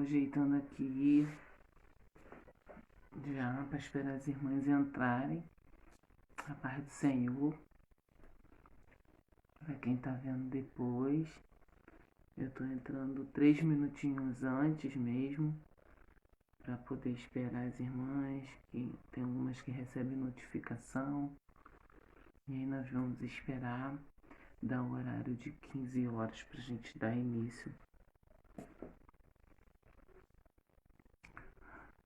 ajeitando aqui já para esperar as irmãs entrarem. A paz do Senhor. Para quem tá vendo depois, eu tô entrando 3 minutinhos antes mesmo, para poder esperar as irmãs, que tem algumas que recebem notificação. E aí nós vamos esperar dar o horário de 15 horas pra gente dar início.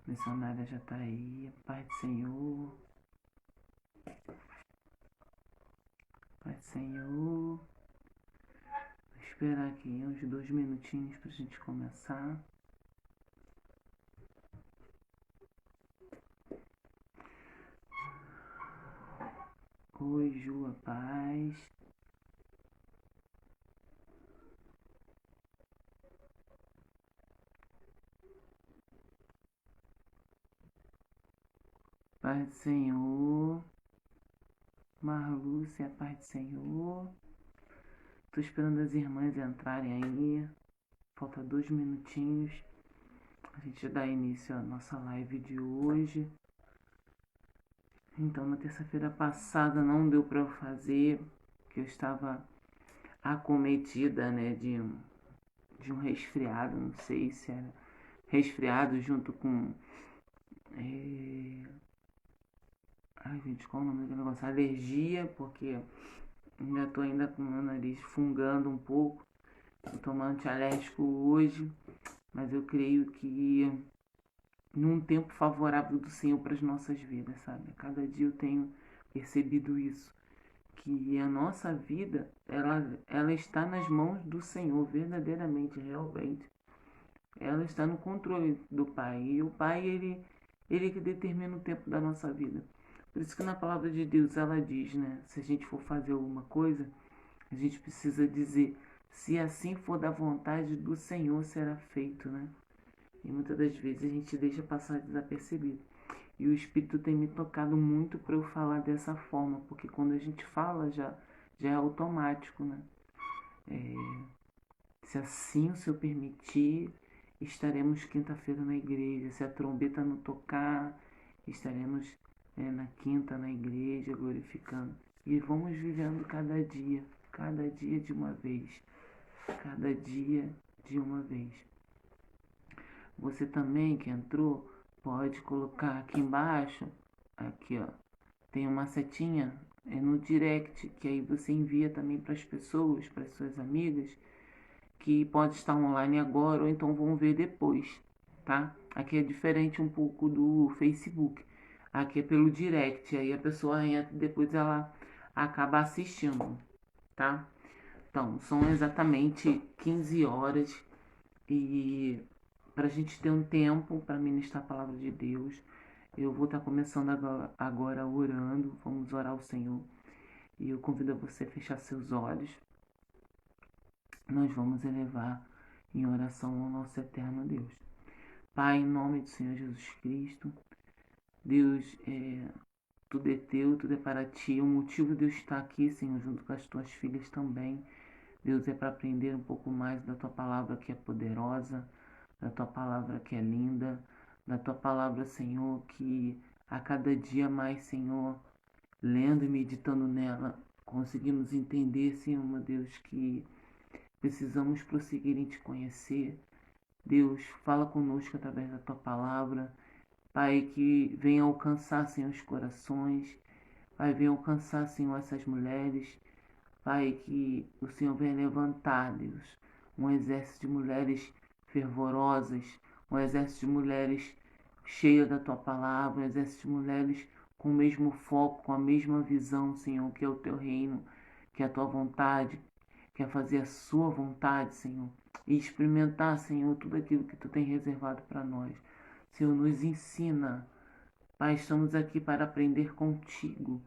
A missionária já tá aí, Pai do Senhor. Pai do Senhor. Vou esperar aqui uns 2 minutinhos pra gente começar. Oi, Ju, a paz. Paz do Senhor. Marlúcia, a paz do Senhor. Tô esperando as irmãs entrarem aí. Falta 2 minutinhos. A gente dá início à nossa live de hoje. Então, na terça-feira passada não deu para eu fazer, porque eu estava acometida, né, de um resfriado. Não sei se era resfriado junto com... Ai, gente, qual o nome daquele negócio? Alergia, porque ainda tô com o meu nariz fungando um pouco. Vou tomar antialérgico hoje, mas eu creio que num tempo favorável do Senhor para as nossas vidas, sabe? Cada dia eu tenho percebido isso, que a nossa vida, ela está nas mãos do Senhor, verdadeiramente, realmente. Ela está no controle do Pai, e o Pai, ele que determina o tempo da nossa vida. Por isso que na palavra de Deus ela diz, né? Se a gente for fazer alguma coisa, a gente precisa dizer, se assim for da vontade do Senhor, será feito, né? E muitas das vezes a gente deixa passar desapercebido. E o Espírito tem me tocado muito para eu falar dessa forma, porque quando a gente fala já é automático, né? Se assim o Senhor permitir, estaremos quinta-feira na igreja. Se a trombeta não tocar, estaremos na quinta na igreja, glorificando. E vamos vivendo cada dia de uma vez. Cada dia de uma vez. Você também que entrou, pode colocar aqui embaixo, aqui ó, tem uma setinha no direct, que aí você envia também para as pessoas, para as suas amigas, que pode estar online agora ou então vão ver depois, tá? Aqui é diferente um pouco do Facebook. Aqui é pelo direct, aí a pessoa entra e depois ela acaba assistindo, tá? Então, são exatamente 15 horas e para a gente ter um tempo para ministrar a palavra de Deus, eu vou estar começando agora orando. Vamos orar ao Senhor. E eu convido a você a fechar seus olhos. Nós vamos elevar em oração ao nosso eterno Deus. Pai, em nome do Senhor Jesus Cristo, Deus, tudo é teu, tudo é para ti. O motivo de eu estar aqui, Senhor, junto com as tuas filhas também, Deus, é para aprender um pouco mais da tua palavra que é poderosa, da tua palavra que é linda, da tua palavra, Senhor, que a cada dia mais, Senhor, lendo e meditando nela, conseguimos entender, Senhor, meu Deus, que precisamos prosseguir em te conhecer. Deus, fala conosco através da tua palavra. Pai, que venha alcançar, Senhor, os corações. Pai, venha alcançar, Senhor, essas mulheres. Pai, que o Senhor venha levantar, Deus, um exército de mulheres fervorosas, um exército de mulheres cheias da tua palavra, um exército de mulheres com o mesmo foco, com a mesma visão, Senhor, que é o teu reino, que é a tua vontade, que é fazer a sua vontade, Senhor, e experimentar, Senhor, tudo aquilo que tu tem reservado para nós. Senhor, nos ensina. Pai, estamos aqui para aprender contigo.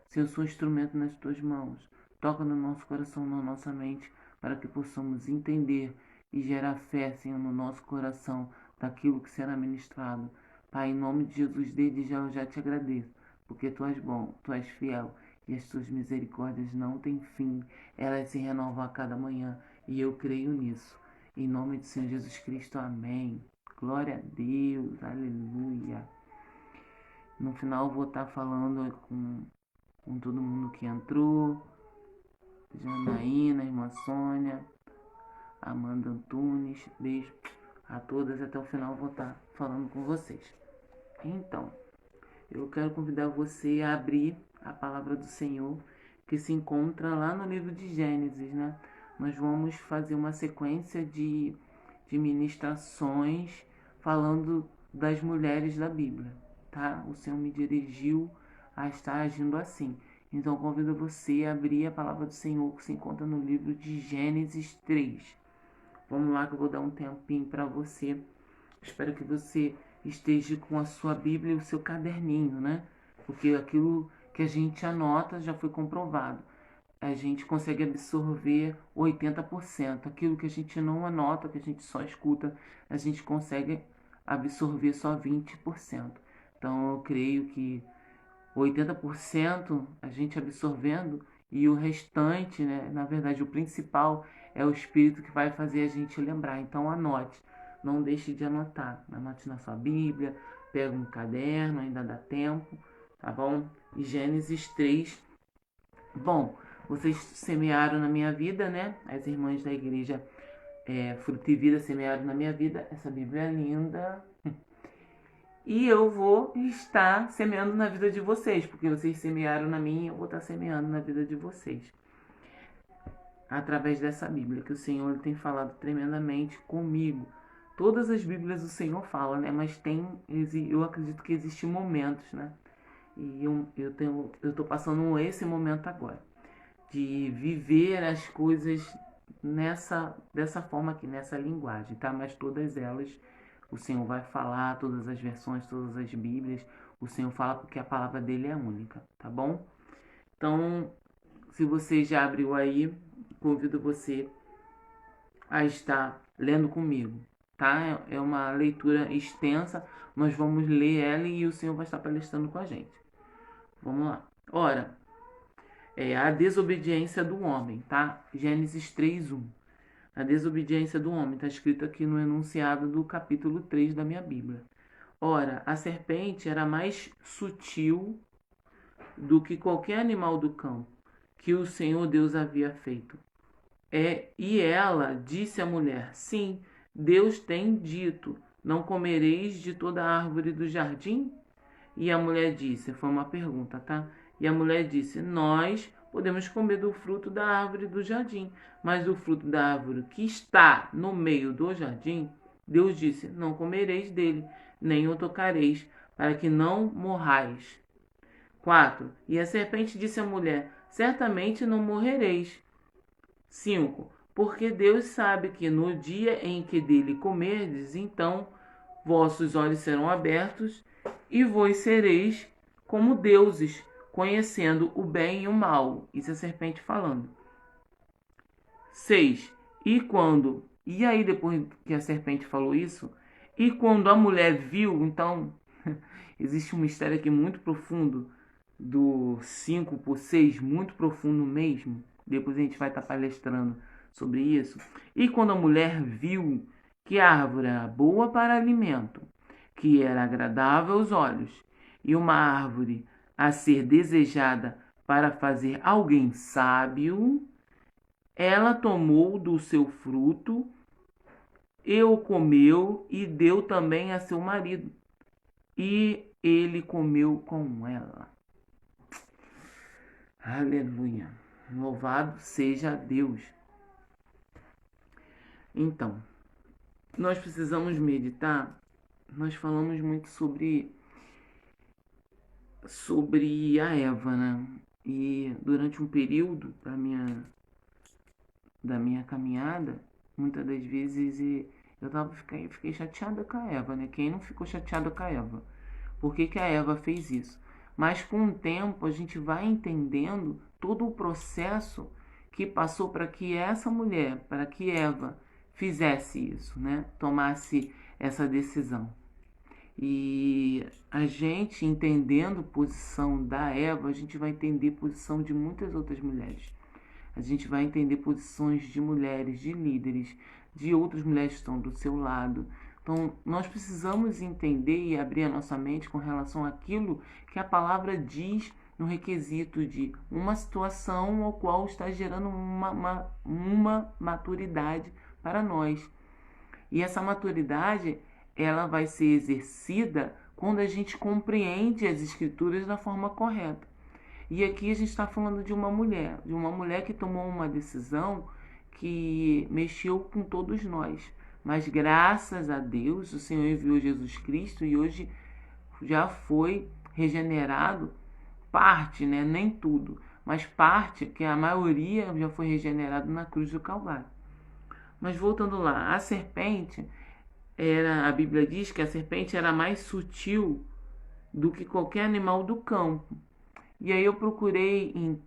Senhor, sou instrumento nas tuas mãos. Toca no nosso coração, na nossa mente, para que possamos entender e gerar fé, Senhor, no nosso coração, daquilo que será ministrado. Pai, em nome de Jesus, desde já eu já te agradeço, porque tu és bom, tu és fiel, e as tuas misericórdias não têm fim. Elas se renovam a cada manhã, e eu creio nisso. Em nome do Senhor Jesus Cristo, amém. Glória a Deus, aleluia. No final eu vou estar falando com todo mundo que entrou. Janaína, irmã Sônia, Amanda Antunes, beijo a todas. Até o final eu vou estar falando com vocês. Então, eu quero convidar você a abrir a palavra do Senhor, que se encontra lá no livro de Gênesis, né? Nós vamos fazer uma sequência de ministrações falando das mulheres da Bíblia, tá? O Senhor me dirigiu a estar agindo assim. Então, convido você a abrir a palavra do Senhor, que se encontra no livro de Gênesis 3. Vamos lá que eu vou dar um tempinho para você. Espero que você esteja com a sua Bíblia e o seu caderninho, né? Porque aquilo que a gente anota já foi comprovado. A gente consegue absorver 80%. Aquilo que a gente não anota, que a gente só escuta, a gente consegue absorver só 20%. Então eu creio que 80% a gente absorvendo e o restante, né, na verdade o principal é o Espírito que vai fazer a gente lembrar. Então anote, não deixe de anotar. Anote na sua Bíblia, pega um caderno, ainda dá tempo, tá bom? E Gênesis 3. Bom, vocês semearam na minha vida, né? As irmãs da igreja Fruto e Vida semearam na minha vida. Essa Bíblia é linda. E eu vou estar semeando na vida de vocês, porque vocês semearam na minha, eu vou estar semeando na vida de vocês. Através dessa Bíblia, que o Senhor tem falado tremendamente comigo. Todas as Bíblias o Senhor fala, né? Mas eu acredito que existem momentos, né? E eu estou passando esse momento agora. De viver as coisas dessa forma aqui, nessa linguagem, tá? Mas todas elas o Senhor vai falar, todas as versões, todas as Bíblias, o Senhor fala porque a palavra dele é única, tá bom? Então, se você já abriu aí, convido você a estar lendo comigo, tá? É uma leitura extensa, nós vamos ler ela e o Senhor vai estar palestrando com a gente. Vamos lá. Ora, a desobediência do homem, tá? Gênesis 3:1. A desobediência do homem está escrito aqui no enunciado do capítulo 3 da minha Bíblia. Ora, a serpente era mais sutil do que qualquer animal do campo que o Senhor Deus havia feito. E ela disse à mulher: sim, Deus tem dito, não comereis de toda a árvore do jardim? E a mulher disse, foi uma pergunta, tá? E a mulher disse, nós podemos comer do fruto da árvore do jardim, mas do fruto da árvore que está no meio do jardim, Deus disse, não comereis dele, nem o tocareis, para que não morrais. 4. E a serpente disse à mulher, certamente não morrereis. 5. Porque Deus sabe que no dia em que dele comerdes, então vossos olhos serão abertos e vós sereis como deuses, conhecendo o bem e o mal. Isso é a serpente falando. 6. E aí depois que a serpente falou isso, e quando a mulher viu, então, existe um mistério aqui muito profundo, do 5 por 6, muito profundo mesmo. Depois a gente vai estar palestrando sobre isso. E quando a mulher viu que a árvore era boa para alimento, que era agradável aos olhos, e uma árvore a ser desejada para fazer alguém sábio, ela tomou do seu fruto e o comeu e deu também a seu marido, e ele comeu com ela. Aleluia. Louvado seja Deus. Então, nós precisamos meditar. Nós falamos muito sobre a Eva, né? E durante um período da minha caminhada, muitas das vezes fiquei chateada com a Eva, né? Quem não ficou chateado com a Eva? Por que a Eva fez isso? Mas com o tempo a gente vai entendendo todo o processo que passou para que essa mulher, para que Eva fizesse isso, né? Tomasse essa decisão. E a gente entendendo a posição da Eva, a gente vai entender a posição de muitas outras mulheres. A gente vai entender posições de mulheres, de líderes, de outras mulheres que estão do seu lado. Então, nós precisamos entender e abrir a nossa mente com relação àquilo que a palavra diz no requisito de uma situação ao qual está gerando uma maturidade para nós. E essa maturidade, ela vai ser exercida quando a gente compreende as escrituras da forma correta. E aqui a gente está falando de uma mulher que tomou uma decisão que mexeu com todos nós. Mas graças a Deus, o Senhor enviou Jesus Cristo e hoje já foi regenerado parte, né? Nem tudo, mas parte, que a maioria já foi regenerado na cruz do Calvário. Mas voltando lá, a serpente a Bíblia diz que a serpente era mais sutil do que qualquer animal do campo. E aí eu procurei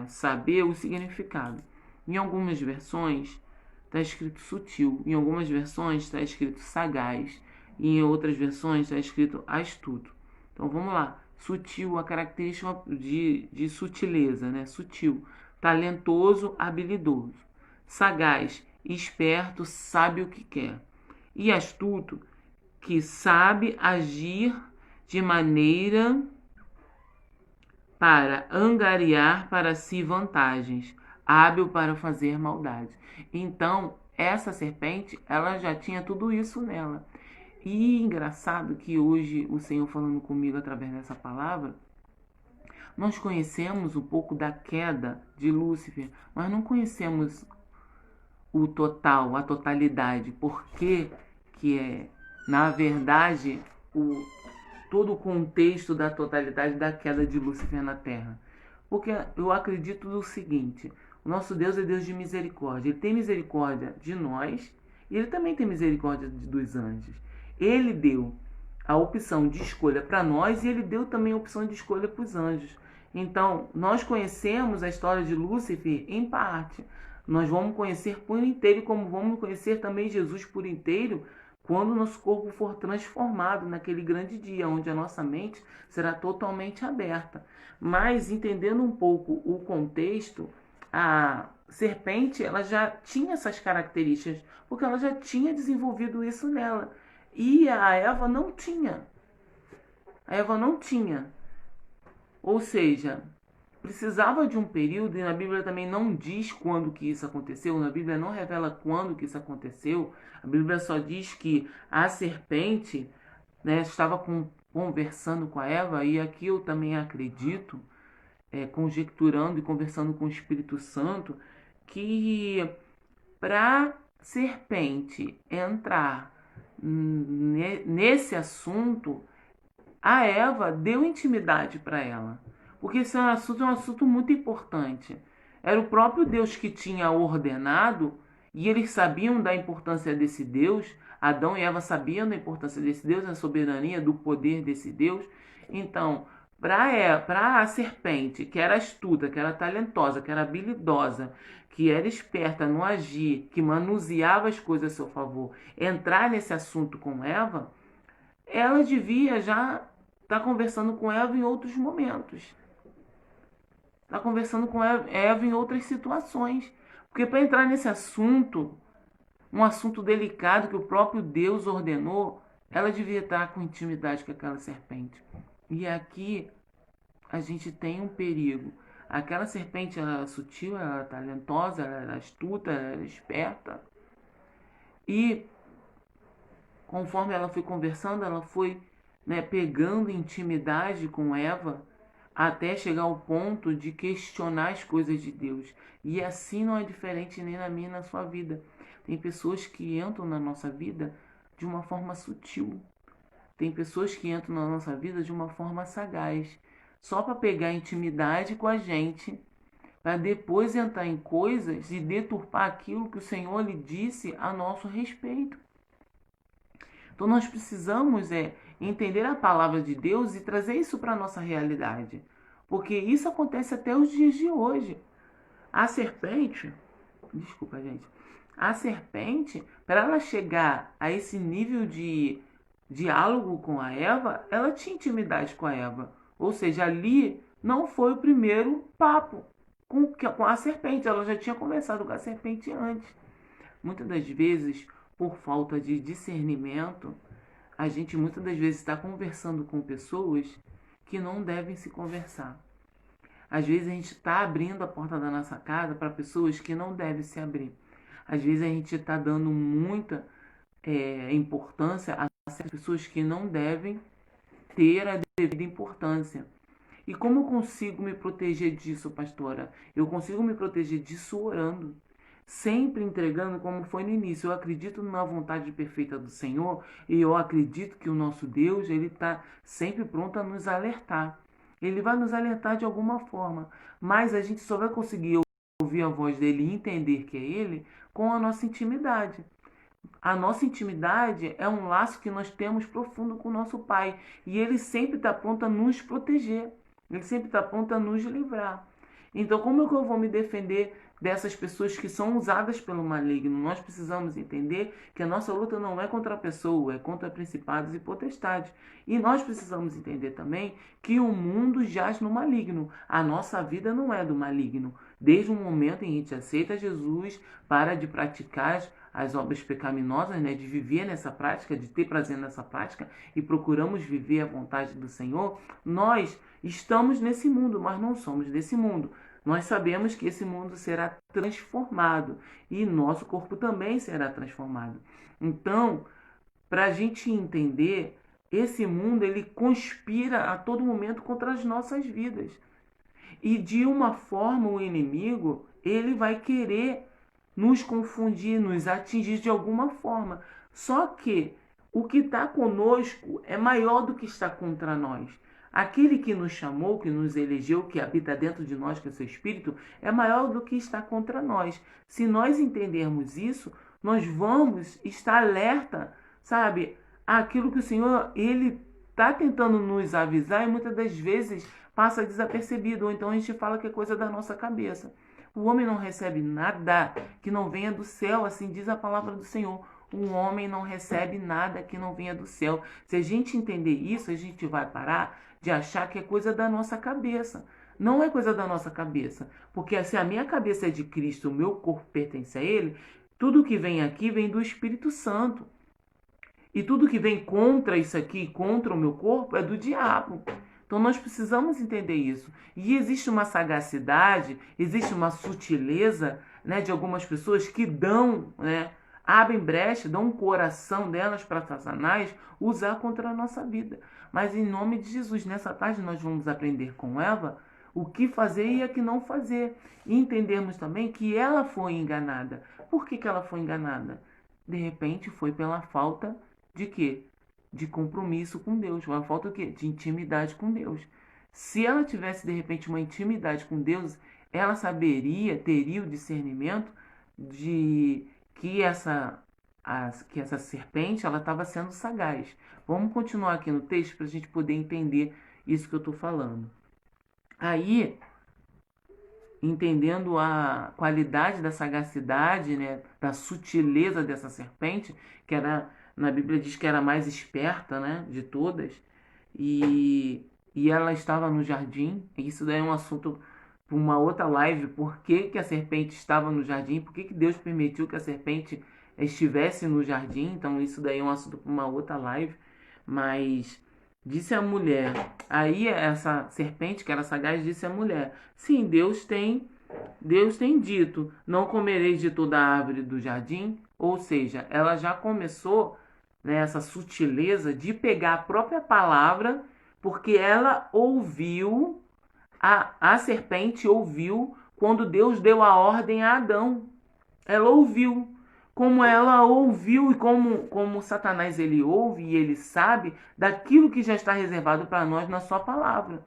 saber o significado. Em algumas versões está escrito sutil, em algumas versões está escrito sagaz, e em outras versões está escrito astuto. Então vamos lá. Sutil, a característica de sutileza, né? Sutil, talentoso, habilidoso. Sagaz, esperto, sabe o que quer. E astuto, que sabe agir de maneira para angariar para si vantagens, hábil para fazer maldade. Então, essa serpente, ela já tinha tudo isso nela. E engraçado que hoje o Senhor falando comigo através dessa palavra, nós conhecemos um pouco da queda de Lúcifer, mas não conhecemos o total, a totalidade, porque que na verdade, todo o contexto da totalidade da queda de Lúcifer na Terra. Porque eu acredito no seguinte, o nosso Deus é Deus de misericórdia, Ele tem misericórdia de nós e Ele também tem misericórdia dos anjos. Ele deu a opção de escolha para nós e Ele deu também a opção de escolha para os anjos. Então, nós conhecemos a história de Lúcifer em parte. Nós vamos conhecer por inteiro, como vamos conhecer também Jesus por inteiro, quando o nosso corpo for transformado naquele grande dia, onde a nossa mente será totalmente aberta. Mas, entendendo um pouco o contexto, a serpente ela já tinha essas características, porque ela já tinha desenvolvido isso nela. E a Eva não tinha. A Eva não tinha. Ou seja, precisava de um período, e na Bíblia também não diz quando que isso aconteceu, na Bíblia não revela quando que isso aconteceu, a Bíblia só diz que a serpente, né, estava conversando com a Eva, e aqui eu também acredito, conjecturando e conversando com o Espírito Santo, que para serpente entrar nesse assunto, a Eva deu intimidade para ela. Porque esse assunto é um assunto muito importante. Era o próprio Deus que tinha ordenado e eles sabiam da importância desse Deus. Adão e Eva sabiam da importância desse Deus, da soberania, do poder desse Deus. Então, para a serpente, que era astuta, que era talentosa, que era habilidosa, que era esperta no agir, que manuseava as coisas a seu favor, entrar nesse assunto com Eva, ela devia já estar conversando com Eva em outros momentos. Está conversando com Eva em outras situações. Porque para entrar nesse assunto, um assunto delicado que o próprio Deus ordenou, ela devia estar com intimidade com aquela serpente. E aqui a gente tem um perigo. Aquela serpente ela era sutil, ela era talentosa, ela era astuta, ela era esperta. E conforme ela foi conversando, ela foi pegando intimidade com Eva, até chegar ao ponto de questionar as coisas de Deus. E assim não é diferente nem na minha e na sua vida. Tem pessoas que entram na nossa vida de uma forma sutil. Tem pessoas que entram na nossa vida de uma forma sagaz, só para pegar intimidade com a gente, para depois entrar em coisas e deturpar aquilo que o Senhor lhe disse a nosso respeito. Então nós precisamos entender a palavra de Deus e trazer isso para a nossa realidade. Porque isso acontece até os dias de hoje. A serpente, desculpa gente, a serpente, para ela chegar a esse nível de diálogo com a Eva, ela tinha intimidade com a Eva. Ou seja, ali não foi o primeiro papo com a serpente, ela já tinha conversado com a serpente antes. Muitas das vezes, por falta de discernimento, a gente muitas das vezes está conversando com pessoas que não devem se conversar. Às vezes a gente está abrindo a porta da nossa casa para pessoas que não devem se abrir. Às vezes a gente está dando muita importância a certas pessoas que não devem ter a devida importância. E como eu consigo me proteger disso, pastora? Eu consigo me proteger disso orando. Sempre entregando como foi no início. Eu acredito na vontade perfeita do Senhor e eu acredito que o nosso Deus, ele está sempre pronto a nos alertar. Ele vai nos alertar de alguma forma, mas a gente só vai conseguir ouvir a voz dele e entender que é ele com a nossa intimidade. A nossa intimidade é um laço que nós temos profundo com o nosso Pai. E ele sempre está pronto a nos proteger. Ele sempre está pronto a nos livrar. Então, como é que eu vou me defender dessas pessoas que são usadas pelo maligno? Nós precisamos entender que a nossa luta não é contra a pessoa, é contra principados e potestades. E nós precisamos entender também que o mundo jaz no maligno. A nossa vida não é do maligno. Desde o momento em que a gente aceita Jesus, para de praticar as obras pecaminosas, né, de viver nessa prática, de ter prazer nessa prática e procuramos viver a vontade do Senhor, nós estamos nesse mundo, mas não somos desse mundo. Nós sabemos que esse mundo será transformado e nosso corpo também será transformado. Então, para a gente entender, esse mundo ele conspira a todo momento contra as nossas vidas. E de uma forma o inimigo, ele vai querer nos confundir, nos atingir de alguma forma. Só que o que está conosco é maior do que está contra nós. Aquele que nos chamou, que nos elegeu, que habita dentro de nós, que é o seu Espírito, é maior do que está contra nós. Se nós entendermos isso, nós vamos estar alerta, sabe? Aquilo que o Senhor, ele está tentando nos avisar e muitas das vezes passa desapercebido. Ou então a gente fala que é coisa da nossa cabeça. O homem não recebe nada que não venha do céu, assim diz a palavra do Senhor. O homem não recebe nada que não venha do céu. Se a gente entender isso, a gente vai parar de achar que é coisa da nossa cabeça. Não é coisa da nossa cabeça. Porque se a minha cabeça é de Cristo, o meu corpo pertence a Ele, tudo que vem aqui vem do Espírito Santo. E tudo que vem contra isso aqui, contra o meu corpo, é do diabo. Então nós precisamos entender isso. E existe uma sagacidade, existe uma sutileza, né, de algumas pessoas que dão, né, abrem brecha, dão um coração delas para Satanás usar contra a nossa vida. Mas em nome de Jesus, nessa tarde nós vamos aprender com Eva o que fazer e o que não fazer. E entendermos também que ela foi enganada. Por que ela foi enganada? De repente foi pela falta de quê? De compromisso com Deus, uma falta o quê? De intimidade com Deus. Se ela tivesse, de repente, uma intimidade com Deus, ela saberia, teria o discernimento de que essa serpente ela estava sendo sagaz. Vamos continuar aqui no texto para a gente poder entender isso que eu estou falando. Aí, entendendo a qualidade da sagacidade, né, da sutileza dessa serpente, que era, na Bíblia diz que era a mais esperta, né, de todas, e ela estava no jardim. Isso daí é um assunto para uma outra live. Por que a serpente estava no jardim? Por que Deus permitiu que a serpente estivesse no jardim? Então isso daí é um assunto para uma outra live. Mas disse a mulher, aí essa serpente que era sagaz disse à mulher, sim, Deus tem dito, não comereis de toda a árvore do jardim. Ou seja, ela já começou, né, essa sutileza de pegar a própria palavra, porque ela ouviu, a serpente ouviu quando Deus deu a ordem a Adão. Ela ouviu. Como ela ouviu e como Satanás ele ouve e ele sabe daquilo que já está reservado para nós na sua palavra.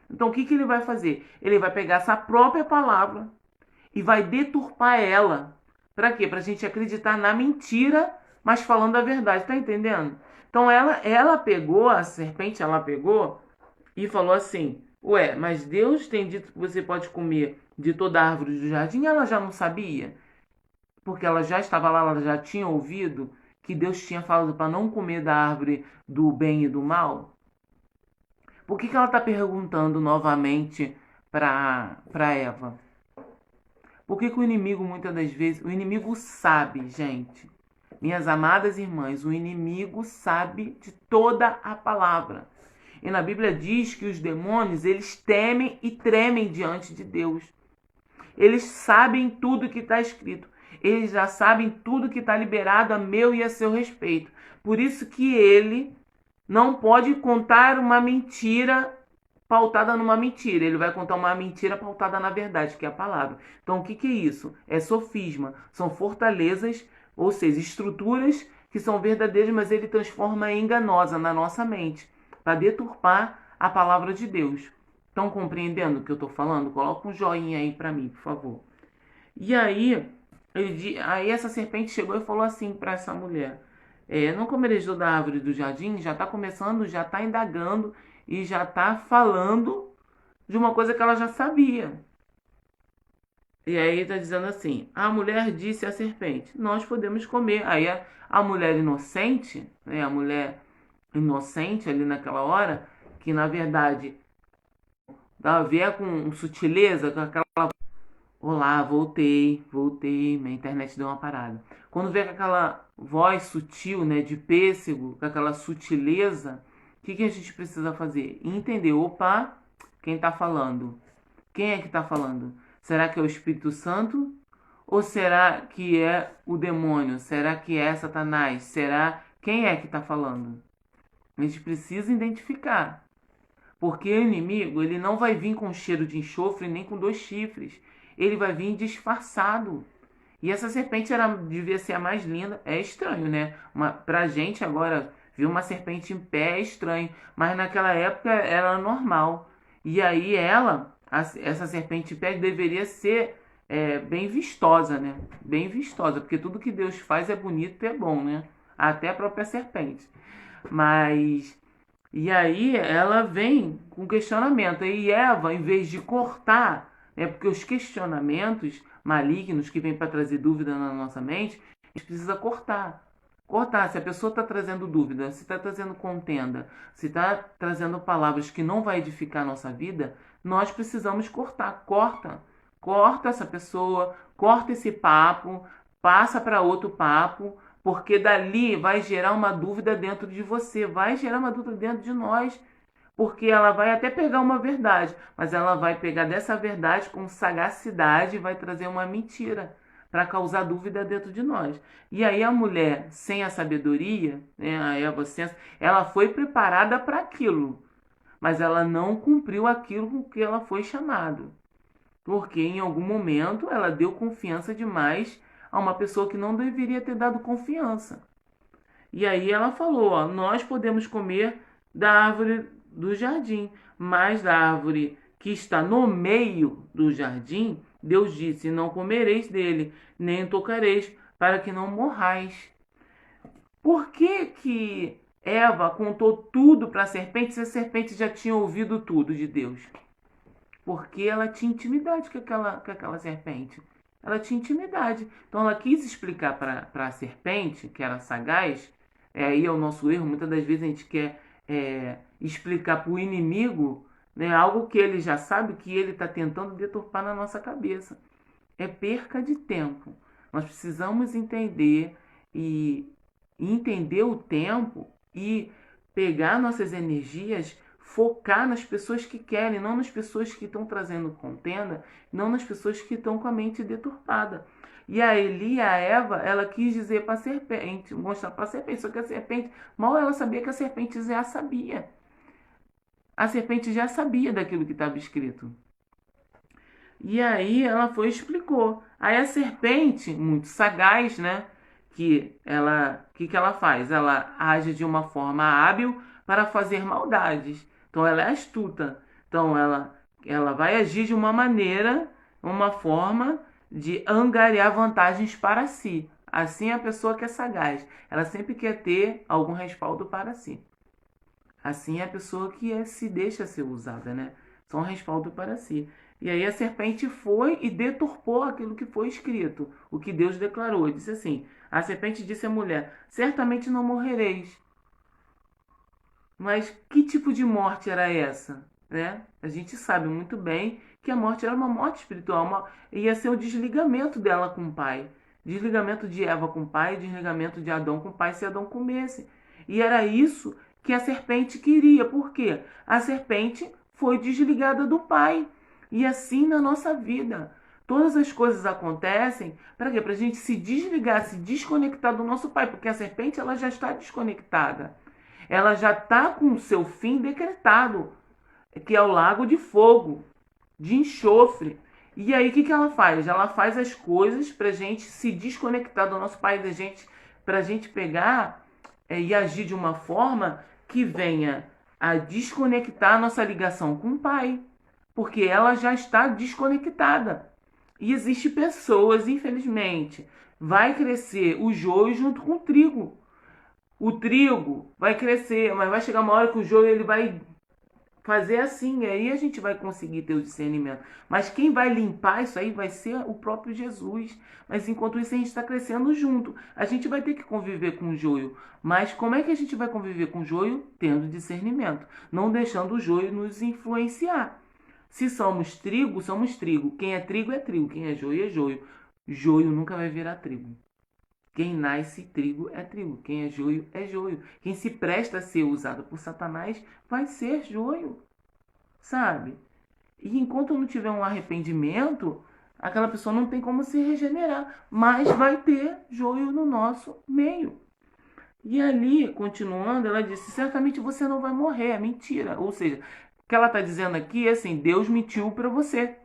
Então o que ele vai fazer? Ele vai pegar essa própria palavra e vai deturpar ela. Para quê? Para a gente acreditar na mentira, mas falando a verdade. Tá entendendo? Então ela pegou, a serpente ela pegou e falou assim, ué, mas Deus tem dito que você pode comer de toda a árvore do jardim? Ela já não sabia? Porque ela já estava lá, ela já tinha ouvido que Deus tinha falado para não comer da árvore do bem e do mal? Por que ela está perguntando novamente para Eva? Por que o inimigo, muitas das vezes, o inimigo sabe, gente. Minhas amadas irmãs, o inimigo sabe de toda a palavra. E na Bíblia diz que os demônios, eles temem e tremem diante de Deus. Eles sabem tudo que está escrito. Eles já sabem tudo que está liberado a meu e a seu respeito. Por isso que ele não pode contar uma mentira pautada numa mentira. Ele vai contar uma mentira pautada na verdade, que é a palavra. Então, o que é isso? É sofisma. São fortalezas, ou seja, estruturas que são verdadeiras, mas ele transforma em enganosa na nossa mente, para deturpar a palavra de Deus. Estão compreendendo o que eu estou falando? Coloca um joinha aí para mim, por favor. E aí, aí essa serpente chegou e falou assim para essa mulher: não comereis da árvore do jardim? Já está começando, já está indagando e já está falando de uma coisa que ela já sabia. E aí está dizendo assim: a mulher disse à serpente: nós podemos comer. Aí a mulher inocente, né, a mulher inocente ali naquela hora, que na verdade ela vier com sutileza, com aquela: olá, voltei, minha internet deu uma parada. Quando vê com aquela voz sutil, né, de pêssego, com aquela sutileza, o que a gente precisa fazer? Entender, opa, quem está falando? Quem é que está falando? Será que é o Espírito Santo? Ou será que é o demônio? Será que é Satanás? Será quem é que está falando? A gente precisa identificar. Porque o inimigo, ele não vai vir com cheiro de enxofre nem com 2 chifres. Ele vai vir disfarçado. E essa serpente devia ser a mais linda. É estranho, né? Pra gente agora, ver uma serpente em pé é estranho. Mas naquela época era normal. E aí essa serpente em pé deveria ser bem vistosa, né? Bem vistosa. Porque tudo que Deus faz é bonito e é bom, né? Até a própria serpente. Mas... E aí ela vem com questionamento. E Eva, em vez de cortar, porque os questionamentos malignos que vêm para trazer dúvida na nossa mente, a gente precisa cortar. Cortar. Se a pessoa está trazendo dúvida, se está trazendo contenda, se está trazendo palavras que não vai edificar a nossa vida, nós precisamos cortar. Corta. Corta essa pessoa, corta esse papo, passa para outro papo, porque dali vai gerar uma dúvida dentro de você, vai gerar uma dúvida dentro de nós, porque ela vai até pegar uma verdade, mas ela vai pegar dessa verdade com sagacidade e vai trazer uma mentira para causar dúvida dentro de nós. E aí a mulher, sem a sabedoria, né, a Eva, ela foi preparada para aquilo, mas ela não cumpriu aquilo com que ela foi chamada. Porque em algum momento ela deu confiança demais a uma pessoa que não deveria ter dado confiança. E aí ela falou, ó, nós podemos comer da árvore do jardim, mas da árvore que está no meio do jardim, Deus disse, não comereis dele, nem tocareis, para que não morrais. Por que Eva contou tudo para a serpente se a serpente já tinha ouvido tudo de Deus? Porque ela tinha intimidade com aquela serpente. Ela tinha intimidade. Então ela quis explicar para a serpente, que era sagaz, aí é o nosso erro. Muitas das vezes a gente quer explicar para o inimigo, né, algo que ele já sabe, que ele está tentando deturpar na nossa cabeça. É perca de tempo. Nós precisamos entender e entender o tempo e pegar nossas energias, focar nas pessoas que querem, não nas pessoas que estão trazendo contenda, não nas pessoas que estão com a mente deturpada. E a Eli, a Eva, ela quis dizer para a serpente, mostrar para a serpente, só que a serpente, mal ela sabia que a serpente já sabia. A serpente já sabia daquilo que estava escrito. E aí ela foi e explicou. Aí a serpente, muito sagaz, né? Que ela faz? Ela age de uma forma hábil para fazer maldades. Então ela é astuta. Então ela vai agir de uma maneira, uma forma de angariar vantagens para si. Assim é a pessoa que é sagaz. Ela sempre quer ter algum respaldo para si. Assim é a pessoa que se deixa ser usada, né? Só um respaldo para si. E aí a serpente foi e deturpou aquilo que foi escrito, o que Deus declarou. Ele disse assim, a serpente disse à mulher, certamente não morrereis. Mas que tipo de morte era essa? Né? A gente sabe muito bem que a morte era uma morte espiritual, ia ser o desligamento dela com o pai. Desligamento de Eva com o pai, desligamento de Adão com o pai se Adão comesse. E era isso que a serpente queria. Por quê? A serpente foi desligada do pai. E assim na nossa vida. Todas as coisas acontecem para quê? Para a gente se desligar, se desconectar do nosso pai. Porque a serpente ela já está desconectada. Ela já está com o seu fim decretado, que é o lago de fogo, de enxofre. E aí o que ela faz? Ela faz as coisas para a gente se desconectar do nosso pai, da gente, para a gente pegar e agir de uma forma que venha a desconectar a nossa ligação com o pai, porque ela já está desconectada. E existe pessoas, infelizmente, vai crescer o joio junto com o trigo. O trigo vai crescer, mas vai chegar uma hora que o joio ele vai fazer assim, e aí a gente vai conseguir ter o discernimento. Mas quem vai limpar isso aí vai ser o próprio Jesus. Mas enquanto isso a gente está crescendo junto. A gente vai ter que conviver com o joio. Mas como é que a gente vai conviver com o joio? Tendo discernimento. Não deixando o joio nos influenciar. Se somos trigo, somos trigo. Quem é trigo é trigo. Quem é joio é joio. Joio nunca vai virar trigo. Quem nasce trigo é trigo. Quem é joio é joio. Quem se presta a ser usado por Satanás vai ser joio. Sabe? E enquanto não tiver um arrependimento, aquela pessoa não tem como se regenerar. Mas vai ter joio no nosso meio. E ali, continuando, ela disse: certamente você não vai morrer. É mentira. Ou seja, o que ela está dizendo aqui é assim: Deus mentiu para você.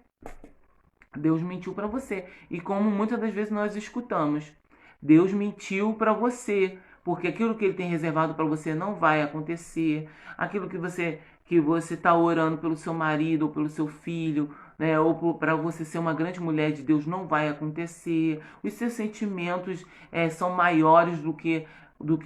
Deus mentiu para você. E como muitas das vezes nós escutamos, Deus mentiu para você, porque aquilo que ele tem reservado para você não vai acontecer. Aquilo que você está orando pelo seu marido ou pelo seu filho, né, ou para você ser uma grande mulher de Deus não vai acontecer. Os seus sentimentos são maiores do que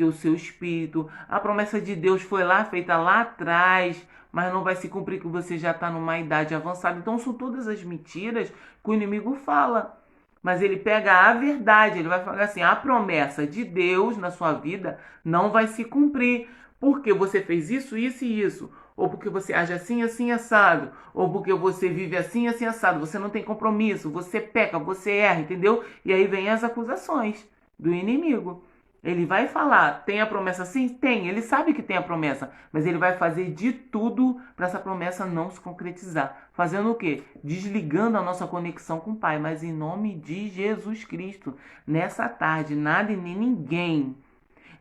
o seu espírito. A promessa de Deus foi lá feita lá atrás, mas não vai se cumprir que você já está numa idade avançada. Então são todas as mentiras que o inimigo fala. Mas ele pega a verdade, ele vai falar assim: a promessa de Deus na sua vida não vai se cumprir, porque você fez isso, isso e isso, ou porque você age assim, assim, assado, ou porque você vive assim, assim, assado, você não tem compromisso, você peca, você erra, entendeu? E aí vem as acusações do inimigo. Ele vai falar: tem a promessa sim? Tem. Ele sabe que tem a promessa, mas ele vai fazer de tudo para essa promessa não se concretizar. Fazendo o quê? Desligando a nossa conexão com o Pai. Mas em nome de Jesus Cristo, nessa tarde, nada e nem ninguém,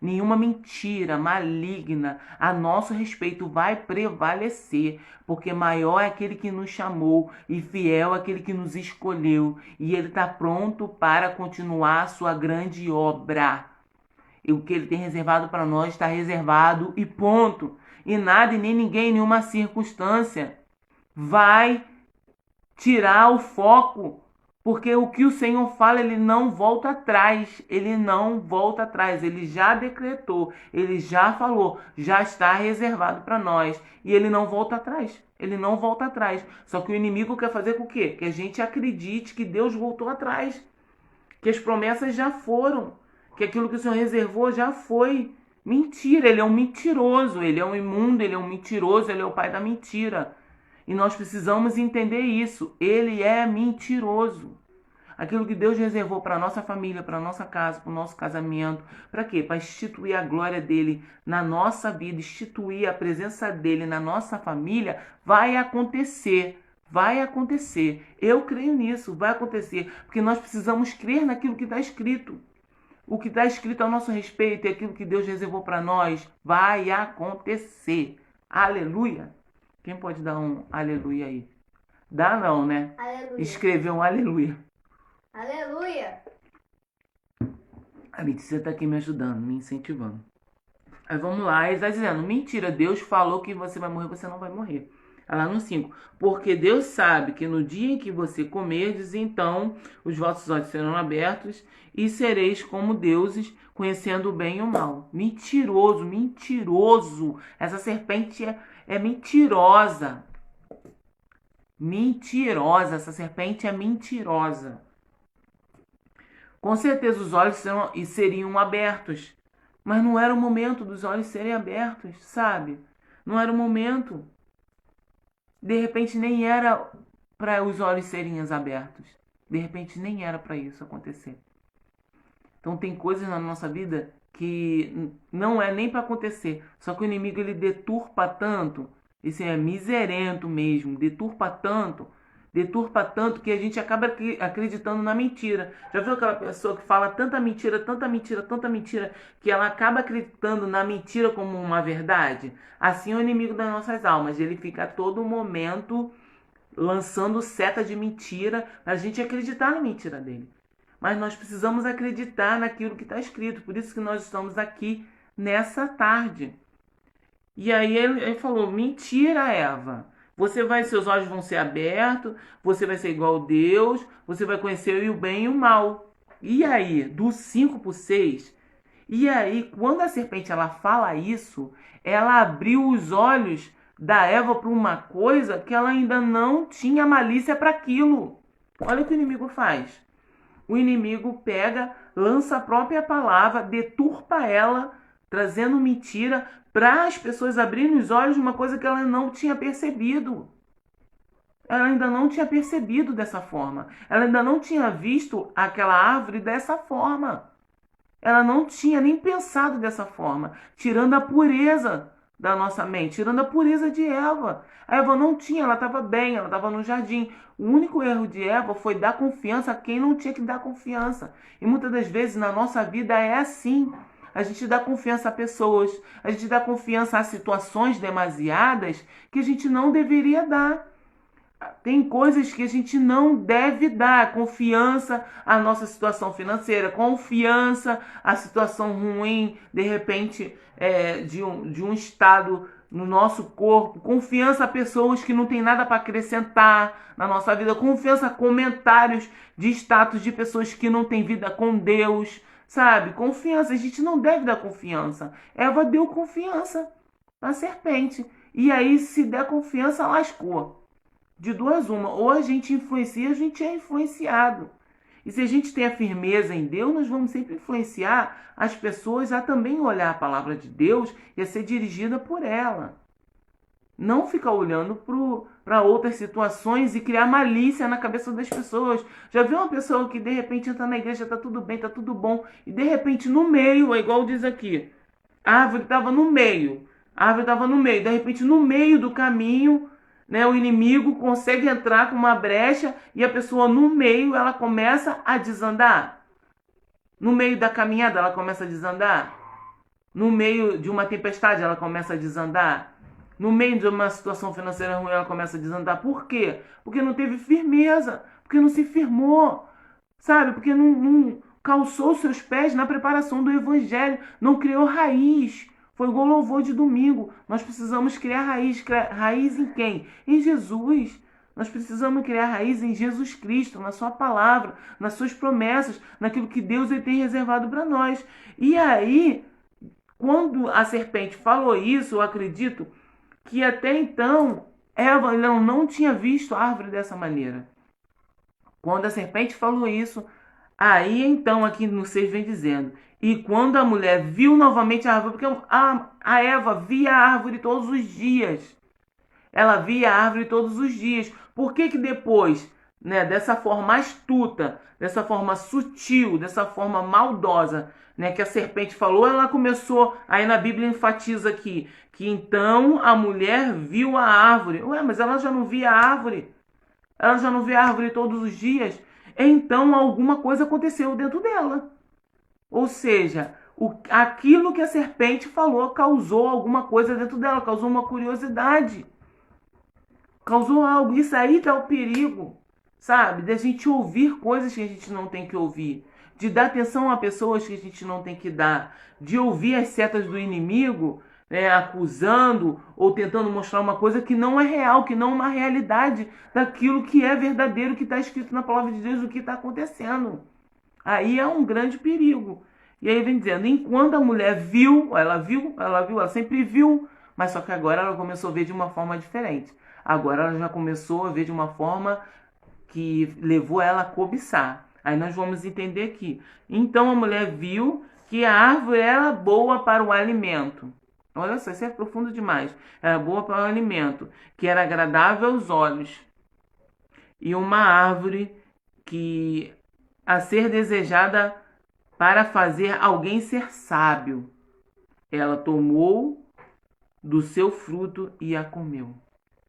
nenhuma mentira maligna a nosso respeito vai prevalecer, porque maior é aquele que nos chamou e fiel é aquele que nos escolheu, e ele está pronto para continuar a sua grande obra. E o que ele tem reservado para nós está reservado e ponto. E nada e nem ninguém, nenhuma circunstância vai tirar o foco. Porque o que o Senhor fala, ele não volta atrás. Ele não volta atrás. Ele já decretou, ele já falou, já está reservado para nós. E ele não volta atrás. Ele não volta atrás. Só que o inimigo quer fazer com o quê? Que a gente acredite que Deus voltou atrás. Que as promessas já foram. Que aquilo que o Senhor reservou já foi. Mentira, ele é um mentiroso, ele é um imundo, ele é um mentiroso, ele é o pai da mentira. E nós precisamos entender isso. Ele é mentiroso. Aquilo que Deus reservou para a nossa família, para a nossa casa, para o nosso casamento. Para quê? Para instituir a glória dele na nossa vida, instituir a presença dele na nossa família, vai acontecer. Vai acontecer. Eu creio nisso, vai acontecer. Porque nós precisamos crer naquilo que está escrito. O que está escrito a nosso respeito e aquilo que Deus reservou para nós vai acontecer. Aleluia. Quem pode dar um aleluia aí? Dá não, né? Aleluia. Escrever um aleluia. Aleluia. A Letícia está aqui me ajudando, me incentivando. Aí vamos lá, ele está dizendo: mentira, Deus falou que você vai morrer, você não vai morrer. Lá no 5. Porque Deus sabe que no dia em que você comerdes, então os vossos olhos serão abertos e sereis como deuses, conhecendo o bem e o mal. Mentiroso, mentiroso. Essa serpente é mentirosa. Mentirosa. Essa serpente é mentirosa. Com certeza os olhos seriam abertos. Mas não era o momento dos olhos serem abertos, sabe? Não era o momento. De repente nem era para os olhos serem abertos. De repente nem era para isso acontecer. Então tem coisas na nossa vida que não é nem para acontecer. Só que o inimigo ele deturpa tanto, esse é miserento mesmo, deturpa tanto que a gente acaba acreditando na mentira. Já viu aquela pessoa que fala tanta mentira, tanta mentira, tanta mentira, que ela acaba acreditando na mentira como uma verdade? Assim é o inimigo das nossas almas. Ele fica a todo momento lançando seta de mentira para a gente acreditar na mentira dele. Mas nós precisamos acreditar naquilo que está escrito. Por isso que nós estamos aqui nessa tarde. E aí ele falou, mentira, Eva. Seus olhos vão ser abertos, você vai ser igual a Deus, você vai conhecer o bem e o mal. E aí, do 5 para o 6, e aí, quando a serpente ela fala isso, ela abriu os olhos da Eva para uma coisa que ela ainda não tinha malícia para aquilo. Olha o que o inimigo faz. O inimigo pega, lança a própria palavra, deturpa ela, trazendo mentira para as pessoas abrirem os olhos de uma coisa que ela não tinha percebido. Ela ainda não tinha percebido dessa forma. Ela ainda não tinha visto aquela árvore dessa forma. Ela não tinha nem pensado dessa forma, tirando a pureza da nossa mente, tirando a pureza de Eva. A Eva não tinha, ela estava bem, ela estava no jardim. O único erro de Eva foi dar confiança a quem não tinha que dar confiança. E muitas das vezes na nossa vida é assim. A gente dá confiança a pessoas, a gente dá confiança a situações demasiadas que a gente não deveria dar. Tem coisas que a gente não deve dar confiança à nossa situação financeira, confiança à situação ruim, de repente, de um estado no nosso corpo, confiança a pessoas que não tem nada para acrescentar na nossa vida, confiança a comentários de status de pessoas que não têm vida com Deus, sabe? Confiança, a gente não deve dar confiança. Eva deu confiança à serpente. E aí, se der confiança, lascou. De duas uma, ou a gente influencia, ou a gente é influenciado. E se a gente tem a firmeza em Deus, nós vamos sempre influenciar as pessoas a também olhar a palavra de Deus e a ser dirigida por ela. Não ficar olhando para outras situações e criar malícia na cabeça das pessoas. Já viu uma pessoa que de repente entra na igreja, tá tudo bem, tá tudo bom, e de repente no meio, é igual diz aqui, a árvore estava no meio, de repente no meio do caminho, né, o inimigo consegue entrar com uma brecha e a pessoa no meio ela começa a desandar. No meio da caminhada ela começa a desandar. No meio de uma tempestade ela começa a desandar. No meio de uma situação financeira ruim ela começa a desandar. Por quê? Porque não teve firmeza, porque não se firmou, sabe? Porque não calçou seus pés na preparação do evangelho, não criou raiz. Foi igual louvor de domingo. Nós precisamos criar raiz. Raiz em quem? Em Jesus. Nós precisamos criar raiz em Jesus Cristo, na sua palavra, nas suas promessas, naquilo que Deus ele tem reservado para nós. E aí, quando a serpente falou isso, eu acredito que até então Eva não tinha visto a árvore dessa maneira. Quando a serpente falou isso, aí então aqui no 6 vem dizendo, e quando a mulher viu novamente a árvore, porque a Eva via a árvore todos os dias. Ela via a árvore todos os dias. Por que depois, né, dessa forma astuta, dessa forma sutil, dessa forma maldosa, né, que a serpente falou, ela começou, aí na Bíblia enfatiza aqui, que então a mulher viu a árvore. Ué, mas ela já não via a árvore? Ela já não via a árvore todos os dias? Então alguma coisa aconteceu dentro dela. Ou seja, aquilo que a serpente falou causou alguma coisa dentro dela, causou uma curiosidade. Causou algo. Isso aí dá o perigo, sabe? De a gente ouvir coisas que a gente não tem que ouvir. De dar atenção a pessoas que a gente não tem que dar. De ouvir as setas do inimigo, né, acusando ou tentando mostrar uma coisa que não é real, que não é uma realidade daquilo que é verdadeiro, que está escrito na palavra de Deus, o que está acontecendo. Aí é um grande perigo. E aí vem dizendo, enquanto a mulher ela sempre viu, mas só que agora ela começou a ver de uma forma diferente. Agora ela já começou a ver de uma forma que levou ela a cobiçar. Aí nós vamos entender aqui. Então a mulher viu que a árvore era boa para o alimento. Olha só, isso é profundo demais. Era boa para o alimento, que era agradável aos olhos. E uma árvore que a ser desejada para fazer alguém ser sábio. Ela tomou do seu fruto e a comeu.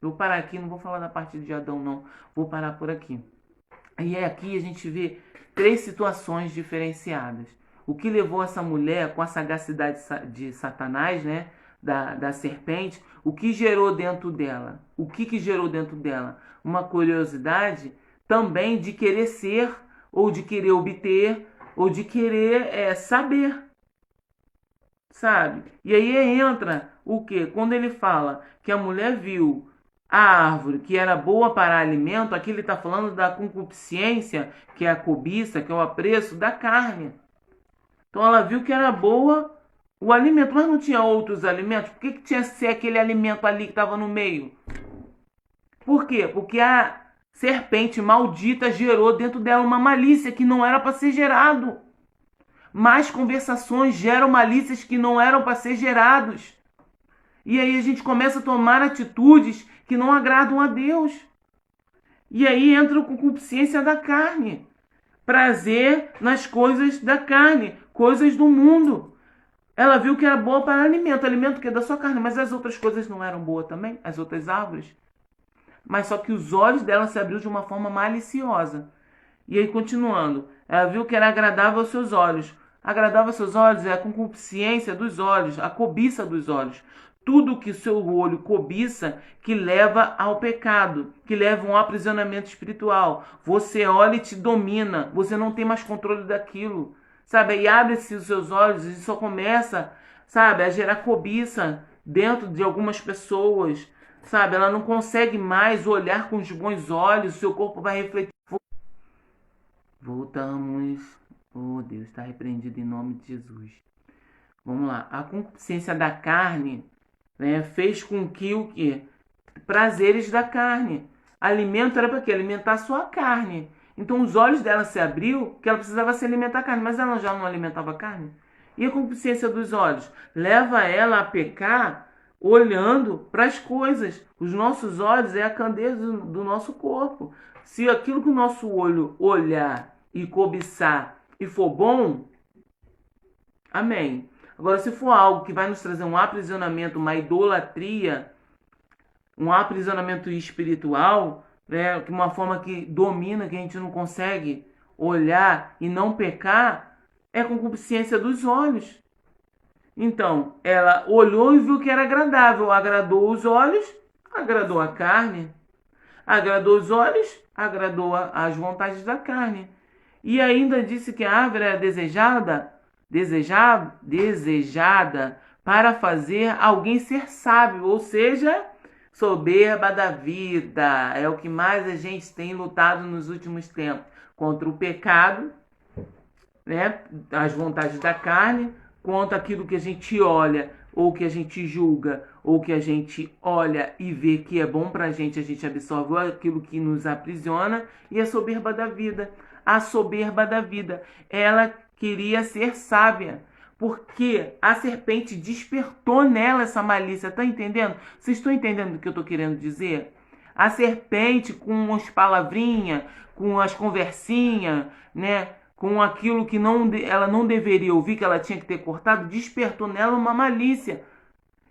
Vou parar aqui, não vou falar da parte de Adão, não. Vou parar por aqui. E aqui a gente vê 3 situações diferenciadas. O que levou essa mulher, com a sagacidade de Satanás, né, da serpente, o que gerou dentro dela? O que gerou dentro dela? Uma curiosidade também de querer ser, ou de querer obter, ou de querer saber. Sabe? E aí entra o quê? Quando ele fala que a mulher viu a árvore que era boa para alimento, aqui ele está falando da concupiscência, que é a cobiça, que é o apreço da carne. Então ela viu que era boa o alimento, mas não tinha outros alimentos. Por que tinha que ser aquele alimento ali que estava no meio? Por quê? Porque a serpente maldita gerou dentro dela uma malícia que não era para ser gerado. Más conversações geram malícias que não eram para ser gerados. E aí a gente começa a tomar atitudes que não agradam a Deus. E aí entra a concupiscência da carne. Prazer nas coisas da carne, coisas do mundo. Ela viu que era boa para alimento que é da sua carne, mas as outras coisas não eram boas também, as outras árvores. Mas só que os olhos dela se abriu de uma forma maliciosa. E aí continuando, ela viu que era agradável aos seus olhos. Agradável aos seus olhos é a concupiscência dos olhos, a cobiça dos olhos. Tudo que o seu olho cobiça que leva ao pecado, que leva a um aprisionamento espiritual. Você olha e te domina, você não tem mais controle daquilo. Sabe, e abre-se os seus olhos e só começa, sabe, a gerar cobiça dentro de algumas pessoas. Sabe, ela não consegue mais olhar com os bons olhos, o seu corpo vai refletir. Voltamos. Oh, Deus, está repreendido em nome de Jesus. Vamos lá. A concupiscência da carne, né, fez com que o quê? Prazeres da carne. Alimento era para quê? Alimentar só a carne. Então os olhos dela se abriu que ela precisava se alimentar a carne, mas ela já não alimentava a carne. E a concupiscência dos olhos leva ela a pecar olhando para as coisas. Os nossos olhos é a candeia do nosso corpo. Se aquilo que o nosso olho olhar e cobiçar e for bom, amém. Agora, se for algo que vai nos trazer um aprisionamento, uma idolatria, um aprisionamento espiritual, né, uma forma que domina, que a gente não consegue olhar e não pecar, é a concupiscência dos olhos. Então, ela olhou e viu que era agradável, agradou os olhos, agradou a carne. Agradou os olhos, agradou as vontades da carne. E ainda disse que a árvore era desejada para fazer alguém ser sábio, ou seja, soberba da vida. É o que mais a gente tem lutado nos últimos tempos, contra o pecado, né, as vontades da carne, contra aquilo que a gente olha, ou que a gente julga, ou que a gente olha e vê que é bom pra gente, a gente absorve aquilo que nos aprisiona, e a soberba da vida. A soberba da vida. Ela queria ser sábia, porque a serpente despertou nela essa malícia. Tá entendendo? Vocês estão entendendo o que eu tô querendo dizer? A serpente, com as palavrinhas, com as conversinhas, né, com aquilo que ela não deveria ouvir, que ela tinha que ter cortado, despertou nela uma malícia.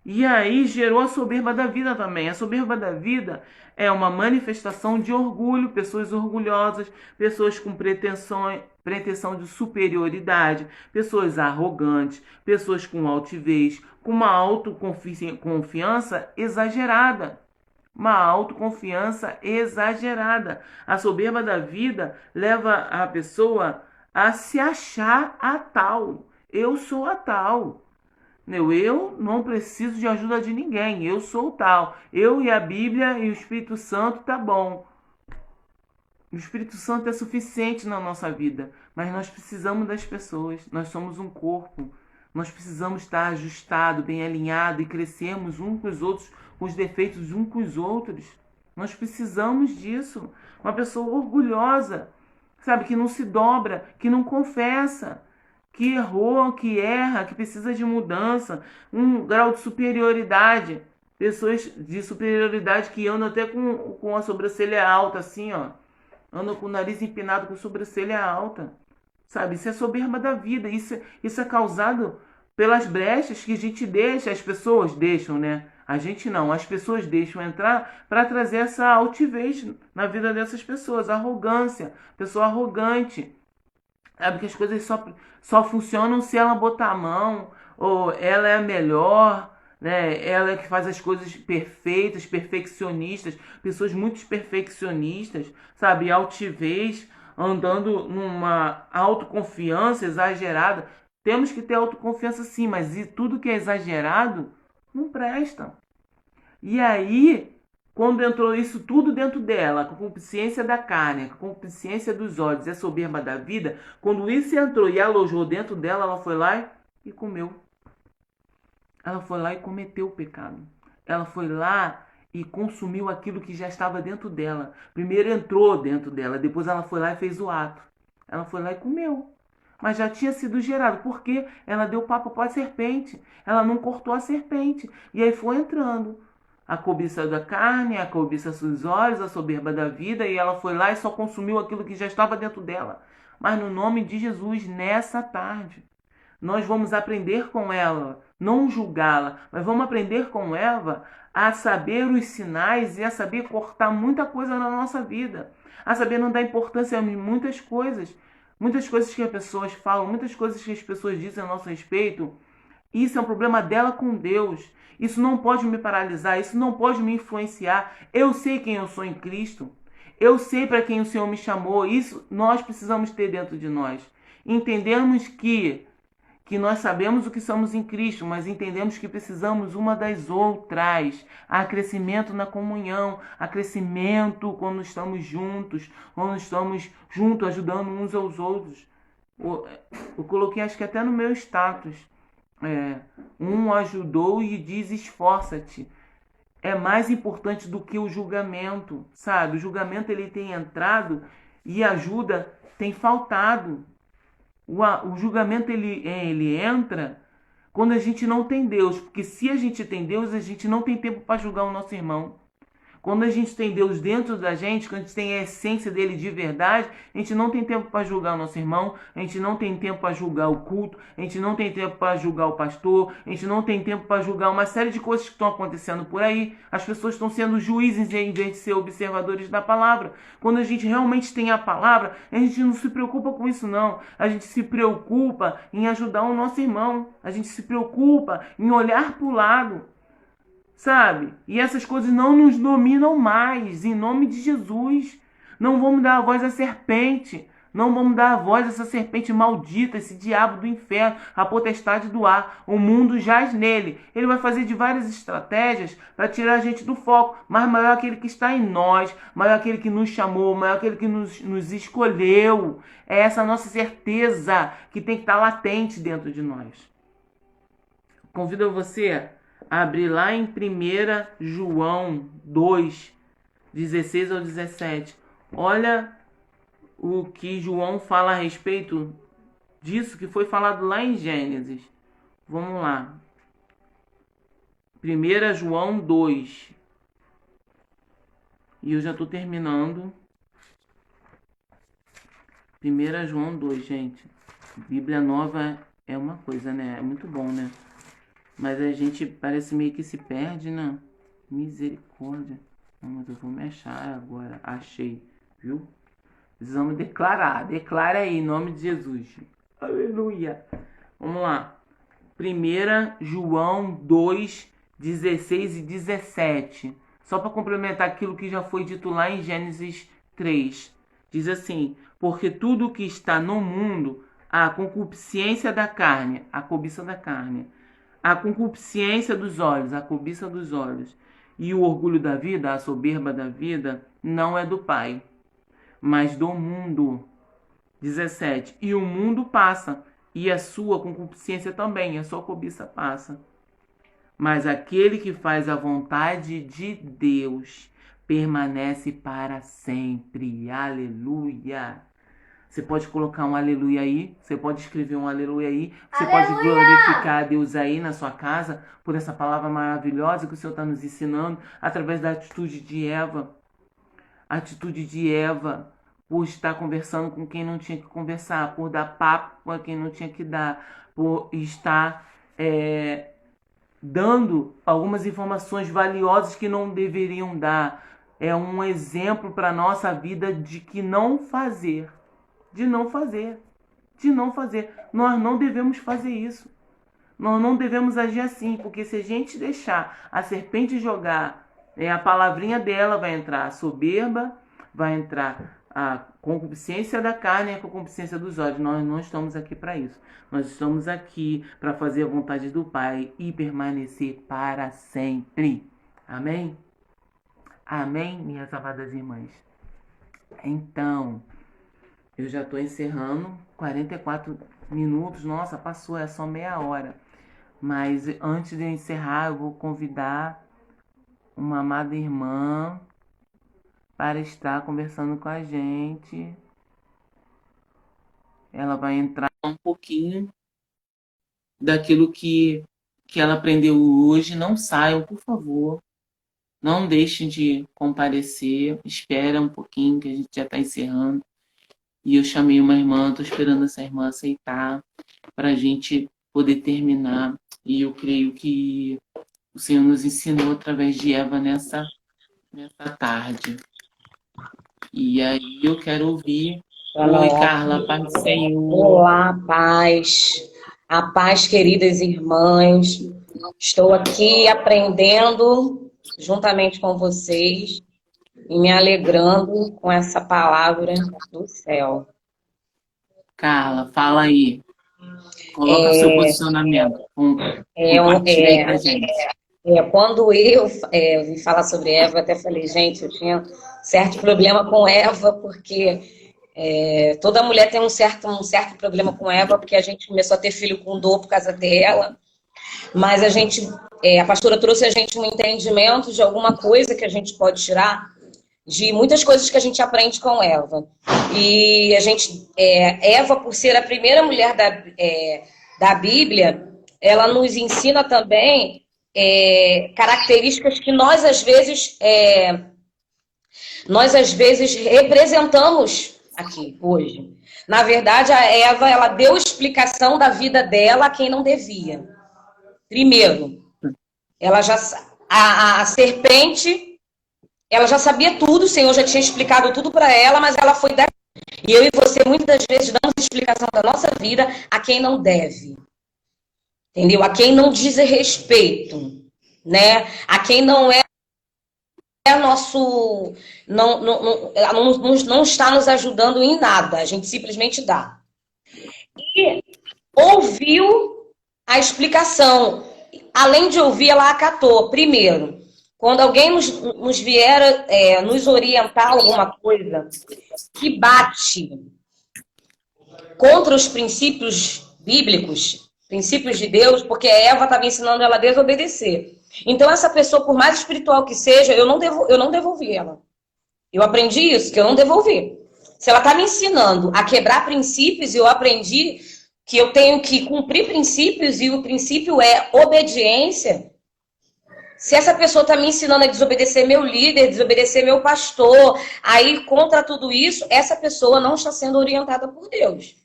E aí gerou a soberba da vida também. A soberba da vida é uma manifestação de orgulho, pessoas orgulhosas, pessoas com pretensão de superioridade, pessoas arrogantes, pessoas com altivez, com uma autoconfiança exagerada. Uma autoconfiança exagerada. A soberba da vida leva a pessoa a se achar a tal. Eu sou a tal. Eu não preciso de ajuda de ninguém. Eu sou o tal. Eu e a Bíblia e o Espírito Santo tá bom. O Espírito Santo é suficiente na nossa vida. Mas nós precisamos das pessoas. Nós somos um corpo. Nós precisamos estar ajustado, bem alinhado e crescermos uns com os outros, com os defeitos uns com os outros. Nós precisamos disso. Uma pessoa orgulhosa, sabe, que não se dobra, que não confessa, que errou, que erra, que precisa de mudança, um grau de superioridade. Pessoas de superioridade que andam até com a sobrancelha alta, assim, ó. Andam com o nariz empinado, com a sobrancelha alta. sabe? Isso é soberba da vida. Isso é causado pelas brechas que a gente deixa, as pessoas deixam, né? A gente não, as pessoas deixam entrar para trazer essa altivez na vida dessas pessoas, arrogância, pessoa arrogante. Sabe que as coisas só funcionam se ela botar a mão, ou ela é a melhor, né? Ela é que faz as coisas perfeitas, perfeccionistas, pessoas muito perfeccionistas, sabe? Altivez, andando numa autoconfiança exagerada. Temos que ter autoconfiança sim, mas tudo que é exagerado não presta. E aí, quando entrou isso tudo dentro dela, a concupiscência da carne, a concupiscência dos olhos e a soberba da vida, quando isso entrou e alojou dentro dela, ela foi lá e comeu. Ela foi lá e cometeu o pecado. Ela foi lá e consumiu aquilo que já estava dentro dela. Primeiro entrou dentro dela, depois ela foi lá e fez o ato. Ela foi lá e comeu. Mas já tinha sido gerado, porque ela deu papo para a serpente. Ela não cortou a serpente. E aí foi entrando a cobiça da carne, a cobiça dos olhos, a soberba da vida, e ela foi lá e só consumiu aquilo que já estava dentro dela. Mas no nome de Jesus, nessa tarde, nós vamos aprender com ela, não julgá-la, mas vamos aprender com Eva a saber os sinais e a saber cortar muita coisa na nossa vida, a saber não dar importância a muitas coisas que as pessoas falam, muitas coisas que as pessoas dizem a nosso respeito. Isso é um problema dela com Deus. Isso não pode me paralisar, isso não pode me influenciar. Eu sei quem eu sou em Cristo. Eu sei para quem o Senhor me chamou. Isso nós precisamos ter dentro de nós. Entendemos que nós sabemos o que somos em Cristo, mas entendemos que precisamos uma das outras. Há crescimento na comunhão, há crescimento quando estamos juntos ajudando uns aos outros. Eu coloquei, acho que até no meu status, um ajudou e diz esforça-te. É mais importante do que o julgamento, sabe? O julgamento ele tem entrado e a ajuda tem faltado. O julgamento ele entra quando a gente não tem Deus, porque se a gente tem Deus, a gente não tem tempo para julgar o nosso irmão. Quando a gente tem Deus dentro da gente, quando a gente tem a essência dele de verdade, a gente não tem tempo para julgar o nosso irmão, a gente não tem tempo para julgar o culto, a gente não tem tempo para julgar o pastor, a gente não tem tempo para julgar uma série de coisas que estão acontecendo por aí. As pessoas estão sendo juízes em vez de ser observadores da palavra. Quando a gente realmente tem a palavra, a gente não se preocupa com isso não. A gente se preocupa em ajudar o nosso irmão. A gente se preocupa em olhar para o lado. Sabe? E essas coisas não nos dominam mais, em nome de Jesus. Não vamos dar a voz à serpente. Não vamos dar a voz a essa serpente maldita, esse diabo do inferno, a potestade do ar. O mundo jaz nele. Ele vai fazer de várias estratégias para tirar a gente do foco. Mas maior aquele que está em nós, maior aquele que nos chamou, maior aquele que nos escolheu. É essa nossa certeza que tem que estar latente dentro de nós. Convido você abrir lá em 1 João 2, 16 ao 17. Olha o que João fala a respeito disso que foi falado lá em Gênesis. Vamos lá. 1 João 2. E eu já estou terminando. 1 João 2, gente. Bíblia nova é uma coisa, né? É muito bom, né? Mas a gente parece meio que se perde, né? Misericórdia. Não, mas eu vou me achar agora. Achei, viu? Precisamos declarar. Declara aí, em nome de Jesus. Aleluia. Vamos lá. 1 João 2, 16 e 17. Só para complementar aquilo que já foi dito lá em Gênesis 3. Diz assim: porque tudo que está no mundo, a concupiscência da carne, a cobiça da carne, a concupiscência dos olhos, a cobiça dos olhos, e o orgulho da vida, a soberba da vida, não é do Pai, mas do mundo. 17. E o mundo passa, e a sua concupiscência também, a sua cobiça passa. Mas aquele que faz a vontade de Deus permanece para sempre. Aleluia. Você pode colocar um aleluia aí, você pode escrever um aleluia aí, você Aleluia! pode glorificar a Deus aí na sua casa por essa palavra maravilhosa que o Senhor está nos ensinando através da atitude de Eva. A atitude de Eva por estar conversando com quem não tinha que conversar, por dar papo com quem não tinha que dar, por estar dando algumas informações valiosas que não deveriam dar. É um exemplo para a nossa vida de que não fazer, de não fazer, de não fazer. Nós não devemos fazer isso. Nós não devemos agir assim, porque se a gente deixar a serpente jogar, a palavrinha dela vai entrar a soberba, vai entrar a concupiscência da carne e a concupiscência dos olhos. Nós não estamos aqui para isso. Nós estamos aqui para fazer a vontade do Pai e permanecer para sempre. Amém? Amém, minhas amadas irmãs? Então, eu já estou encerrando. 44 minutos. Nossa, passou, é só meia hora. Mas antes de encerrar, eu vou convidar uma amada irmã para estar conversando com a gente. Ela vai entrar um pouquinho daquilo que ela aprendeu hoje. Não saiam, por favor. Não deixem de comparecer. Espera um pouquinho, que a gente já está encerrando. E eu chamei uma irmã, estou esperando essa irmã aceitar para a gente poder terminar. E eu creio que o Senhor nos ensinou através de Eva nessa tarde. E aí eu quero ouvir. Oi, Carla, paz do Senhor. Olá, paz. A paz, queridas irmãs. Estou aqui aprendendo juntamente com vocês e me alegrando com essa palavra do céu. Carla, fala aí. Coloca o seu posicionamento. Compartilha com a gente. Quando eu vim falar sobre Eva, eu até falei, gente, eu tinha certo problema com Eva, porque toda mulher tem um certo problema com Eva, porque a gente começou a ter filho com dor por causa dela. Mas a pastora trouxe a gente um entendimento de alguma coisa que a gente pode tirar de muitas coisas que a gente aprende com Eva. E Eva, por ser a primeira mulher da Bíblia, ela nos ensina também características que nós às vezes representamos aqui hoje. Na verdade, a Eva, ela deu explicação da vida dela a quem não devia. Primeiro, a serpente, ela já sabia tudo, o Senhor já tinha explicado tudo para ela, mas ela foi dar. E eu e você, muitas das vezes, damos explicação da nossa vida a quem não deve. Entendeu? A quem não diz respeito, né? A quem não é nosso... Não está nos ajudando em nada. A gente simplesmente dá. E ouviu a explicação. Além de ouvir, ela acatou. Primeiro, quando alguém nos vier nos orientar alguma coisa que bate contra os princípios bíblicos, princípios de Deus, porque a Eva estava ensinando ela a desobedecer. Então, essa pessoa, por mais espiritual que seja, eu não devolvi ela. Eu aprendi isso, que eu não devolvi. Se ela está me ensinando a quebrar princípios, eu aprendi que eu tenho que cumprir princípios, e o princípio é obediência. Se essa pessoa está me ensinando a desobedecer meu líder, desobedecer meu pastor, aí contra tudo isso, essa pessoa não está sendo orientada por Deus.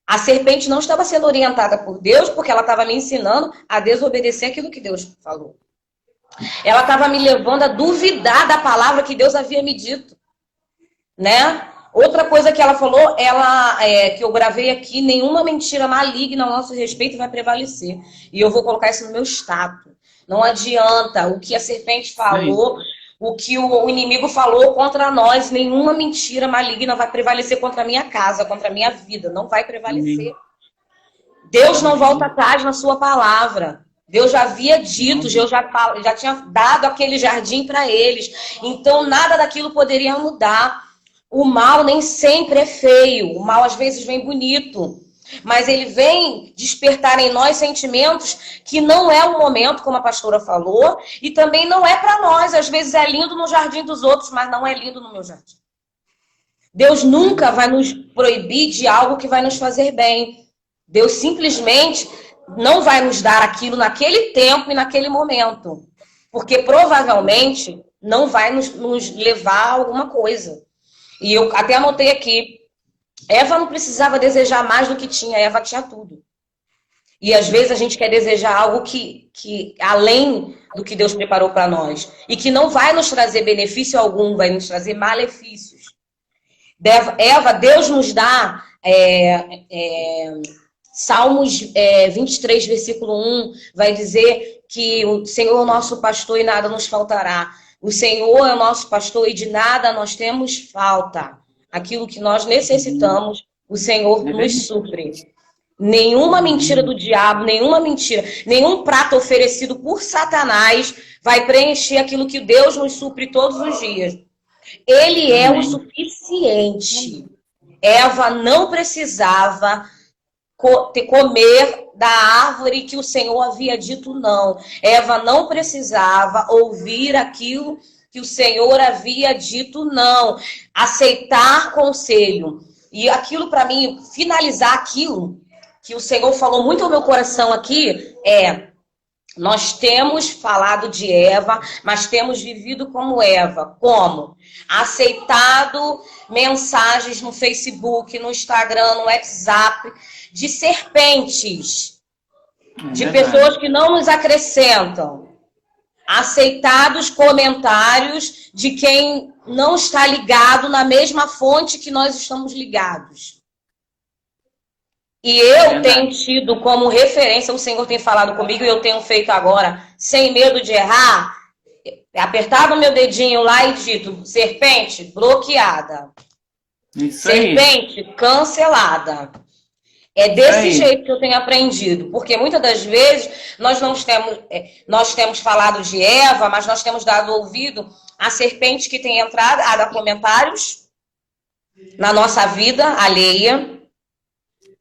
A serpente não estava sendo orientada por Deus, porque ela estava me ensinando a desobedecer aquilo que Deus falou. Ela estava me levando a duvidar da palavra que Deus havia me dito, né? Outra coisa que ela falou, que eu gravei aqui, nenhuma mentira maligna ao nosso respeito vai prevalecer. E eu vou colocar isso no meu status. Não adianta o que a serpente falou, o que o inimigo falou contra nós, nenhuma mentira maligna vai prevalecer contra a minha casa, contra a minha vida. Não vai prevalecer. Deus não volta atrás na sua palavra. Deus já havia dito, Deus já tinha dado aquele jardim para eles. Então nada daquilo poderia mudar. O mal nem sempre é feio. O mal às vezes vem bonito. Mas ele vem despertar em nós sentimentos que não é o momento, como a pastora falou, e também não é para nós. Às vezes é lindo no jardim dos outros, mas não é lindo no meu jardim. Deus nunca vai nos proibir de algo que vai nos fazer bem. Deus simplesmente não vai nos dar aquilo naquele tempo e naquele momento. Porque provavelmente não vai nos levar a alguma coisa. E eu até anotei aqui, Eva não precisava desejar mais do que tinha, Eva tinha tudo. E às vezes a gente quer desejar algo que além do que Deus preparou para nós. E que não vai nos trazer benefício algum, vai nos trazer malefícios. Eva, Deus nos dá Salmos 23, versículo 1, vai dizer que o Senhor é o nosso pastor e nada nos faltará. O Senhor é o nosso pastor e de nada nós temos falta. Aquilo que nós necessitamos, o Senhor nos supre. Nenhuma mentira do diabo, nenhuma mentira, nenhum prato oferecido por Satanás vai preencher aquilo que Deus nos supre todos os dias. Ele é o suficiente. Eva não precisava comer da árvore que o Senhor havia dito não. Eva não precisava ouvir aquilo que o Senhor havia dito não. Aceitar conselho. E aquilo para mim, finalizar aquilo que o Senhor falou muito ao meu coração aqui nós temos falado de Eva, mas temos vivido como Eva. Como? Aceitado mensagens no Facebook, no Instagram, no WhatsApp, de serpentes, de pessoas que não nos acrescentam. Aceitados comentários de quem não está ligado na mesma fonte que nós estamos ligados. E eu tenho tido como referência, o Senhor tem falado comigo e eu tenho feito agora, sem medo de errar, apertado o meu dedinho lá e dito, serpente bloqueada. Isso serpente aí. Cancelada. É desse jeito que eu tenho aprendido, porque muitas das vezes nós temos falado de Eva, mas nós temos dado ouvido a serpente que tem entrado a dar comentários na nossa vida alheia,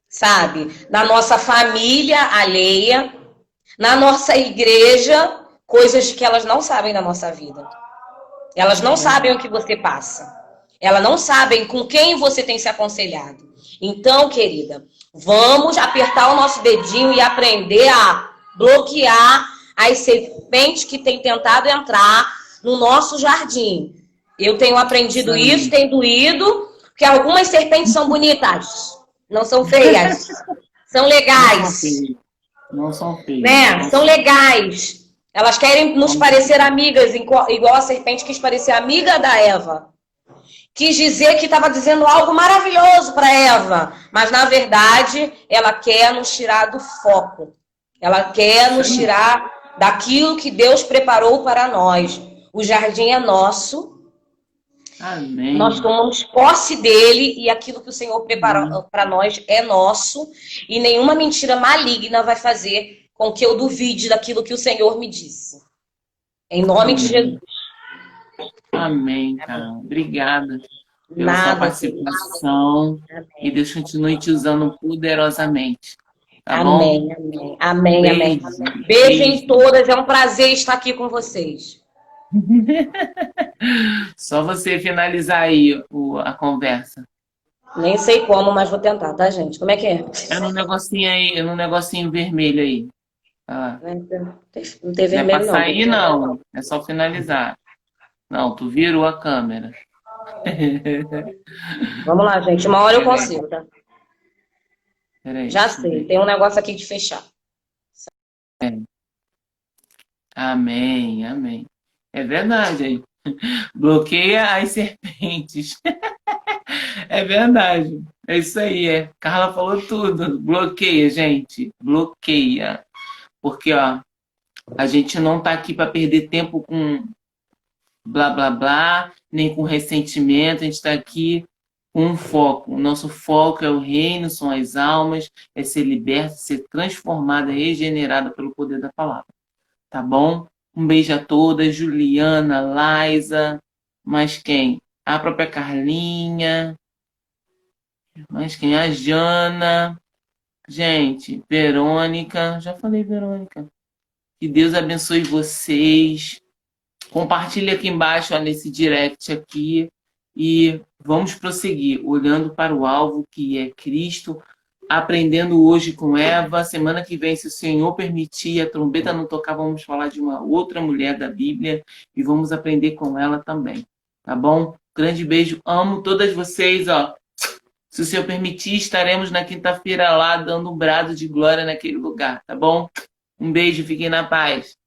sabe? Na nossa família alheia, na nossa igreja, coisas que elas não sabem da nossa vida. Elas não sabem o que você passa. Elas não sabem com quem você tem se aconselhado. Então, querida, vamos apertar o nosso dedinho e aprender a bloquear as serpentes que têm tentado entrar no nosso jardim. Eu tenho aprendido isso, tem doído, porque algumas serpentes são bonitas. Não são feias. São legais. Não são feias. Né? São legais. Elas querem nos parecer amigas, igual a serpente quis parecer amiga da Eva. Quis dizer que estava dizendo algo maravilhoso para Eva. Mas, na verdade, ela quer nos tirar do foco. Ela quer nos tirar daquilo que Deus preparou para nós. O jardim é nosso. Amém. Nós tomamos posse dele e aquilo que o Senhor preparou para nós é nosso. E nenhuma mentira maligna vai fazer com que eu duvide daquilo que o Senhor me disse. Em nome de Jesus. Amém, cara. Obrigada pela sua participação. E Deus continue te usando poderosamente. Tá amém, bom? Amém, amém. Beijo em todas. É um prazer estar aqui com vocês. Só você finalizar aí a conversa. Nem sei como, mas vou tentar, tá, gente? Como é que é? É no negocinho aí, no negocinho vermelho aí. Ah. Não tem vermelho, não. Não é pra sair, não. É só finalizar. Não, tu virou a câmera. Vamos lá, gente. Uma hora eu consigo, tá? Peraí, já sei. Tem um negócio aqui de fechar. Amém, amém. É verdade aí. Bloqueia as serpentes. É verdade. É isso aí. Carla falou tudo. Bloqueia, gente. Bloqueia. Porque, ó, a gente não tá aqui para perder tempo com blá, blá, blá, nem com ressentimento. A gente tá aqui com um foco. O nosso foco é o reino, são as almas, é ser liberta, ser transformada, regenerada pelo poder da palavra. Tá bom? Um beijo a todas. Juliana, Laisa, mais quem? A própria Carlinha. Mais quem? A Jana. Gente, Verônica. Já falei, Verônica. Que Deus abençoe vocês. Compartilhe aqui embaixo, ó, nesse direct aqui. E vamos prosseguir, olhando para o alvo que é Cristo. Aprendendo hoje com Eva. Semana que vem, se o Senhor permitir, a trombeta não tocar, vamos falar de uma outra mulher da Bíblia. E vamos aprender com ela também. Tá bom? Grande beijo, amo todas vocês, ó. Se o Senhor permitir, estaremos na quinta-feira lá, dando um brado de glória naquele lugar, tá bom? Um beijo, fiquem na paz.